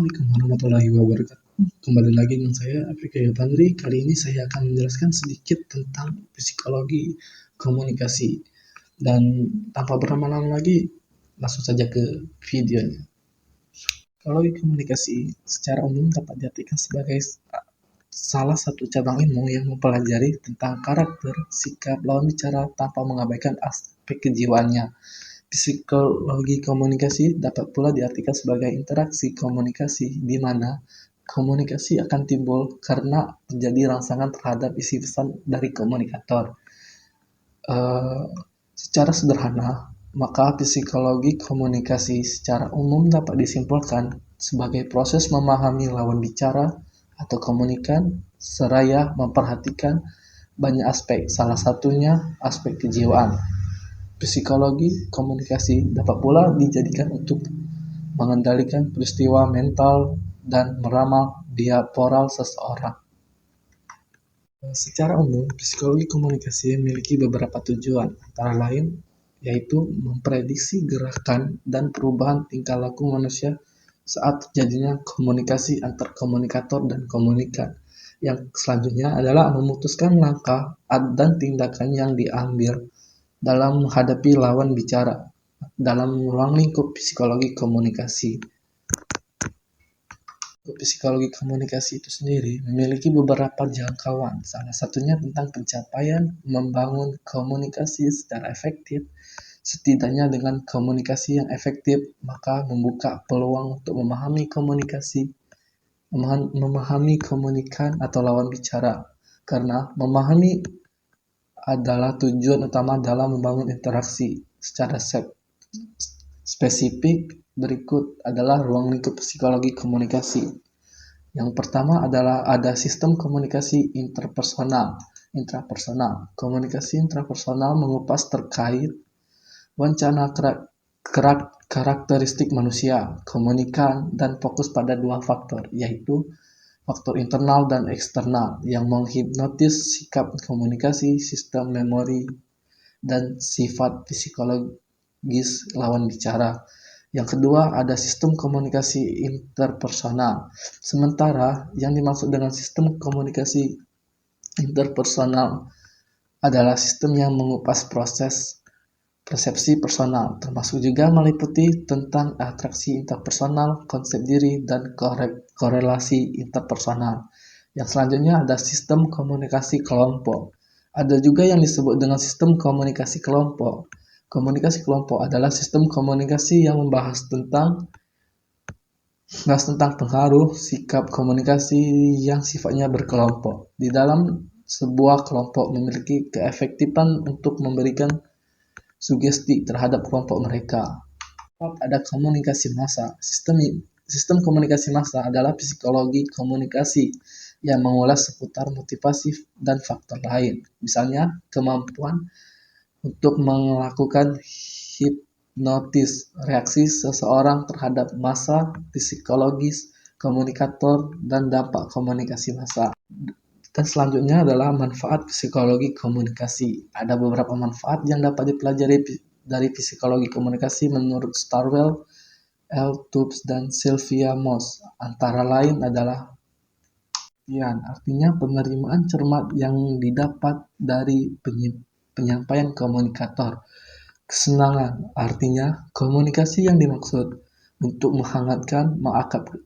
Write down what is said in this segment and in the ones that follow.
Assalamualaikum warahmatullahi wabarakatuh. Kembali lagi dengan saya Afrika Yopandri. Kali ini saya akan menjelaskan sedikit tentang psikologi komunikasi. Dan tanpa berlama-lama lagi, langsung saja ke videonya. Psikologi komunikasi secara umum dapat diartikan sebagai salah satu cabang ilmu yang mempelajari tentang karakter, sikap lawan bicara tanpa mengabaikan aspek kejiwaannya. Psikologi komunikasi dapat pula diartikan sebagai interaksi komunikasi di mana komunikasi akan timbul karena terjadi rangsangan terhadap isi pesan dari komunikator. Secara sederhana, maka psikologi komunikasi secara umum dapat disimpulkan sebagai proses memahami lawan bicara atau komunikan seraya memperhatikan banyak aspek, salah satunya aspek kejiwaan. Psikologi komunikasi dapat pula dijadikan untuk mengendalikan peristiwa mental dan meramal bipolar seseorang. Secara umum, psikologi komunikasi memiliki beberapa tujuan, antara lain yaitu memprediksi gerakan dan perubahan tingkah laku manusia saat terjadinya komunikasi antar komunikator dan komunikan. Yang selanjutnya adalah memutuskan langkah dan tindakan yang diambil dalam menghadapi lawan bicara dalam ruang lingkup psikologi komunikasi. Psikologi komunikasi itu sendiri memiliki beberapa jangkauan, salah satunya tentang pencapaian membangun komunikasi secara efektif. Setidaknya dengan komunikasi yang efektif, maka membuka peluang untuk memahami komunikan atau lawan bicara, karena memahami adalah tujuan utama dalam membangun interaksi. Secara spesifik, berikut adalah ruang lingkup psikologi komunikasi. Yang pertama adalah ada sistem komunikasi intrapersonal. Komunikasi intrapersonal mengupas terkait wacana karakteristik manusia, komunikan, dan fokus pada dua faktor, yaitu faktor internal dan eksternal yang menghipnotis sikap komunikasi, sistem memori, dan sifat psikologis lawan bicara. Yang kedua ada sistem komunikasi interpersonal. Sementara yang dimaksud dengan sistem komunikasi interpersonal adalah sistem yang mengupas proses persepsi personal, termasuk juga meliputi tentang atraksi interpersonal, konsep diri, dan korelasi interpersonal. Yang selanjutnya ada sistem komunikasi kelompok. Ada juga yang disebut dengan sistem komunikasi kelompok. Komunikasi kelompok adalah sistem komunikasi yang membahas tentang pengaruh sikap komunikasi yang sifatnya berkelompok. Di dalam sebuah kelompok memiliki keefektifan untuk memberikan sugesti terhadap kelompok mereka. Ada komunikasi massa. Sistem komunikasi massa adalah psikologi komunikasi yang mengulas seputar motivasi dan faktor lain. Misalnya, kemampuan untuk melakukan hipnotis reaksi seseorang terhadap massa, psikologis, komunikator, dan dampak komunikasi massa. Dan selanjutnya adalah manfaat psikologi komunikasi. Ada beberapa manfaat yang dapat dipelajari dari psikologi komunikasi menurut Starwell, L. Tubbs, dan Sylvia Moss. Antara lain adalah artinya penerimaan cermat yang didapat dari penyampaian komunikator. Kesenangan, artinya komunikasi yang dimaksud untuk menghangatkan,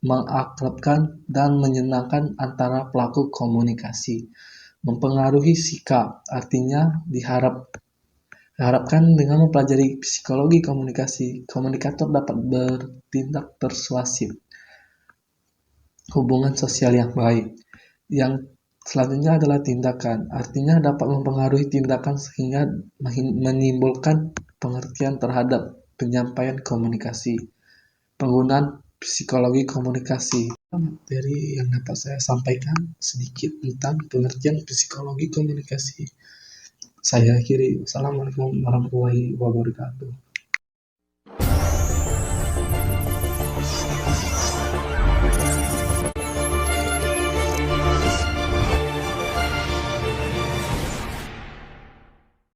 mengakrabkan, dan menyenangkan antara pelaku komunikasi. Mempengaruhi sikap, artinya diharapkan dengan mempelajari psikologi komunikasi, komunikator dapat bertindak persuasif. Hubungan sosial yang baik. Yang selanjutnya adalah tindakan, artinya dapat mempengaruhi tindakan sehingga menimbulkan pengertian terhadap penyampaian komunikasi. Penggunaan psikologi komunikasi. Materi yang dapat saya sampaikan sedikit tentang pengertian psikologi komunikasi. Saya akhiri. Assalamualaikum warahmatullahi wabarakatuh.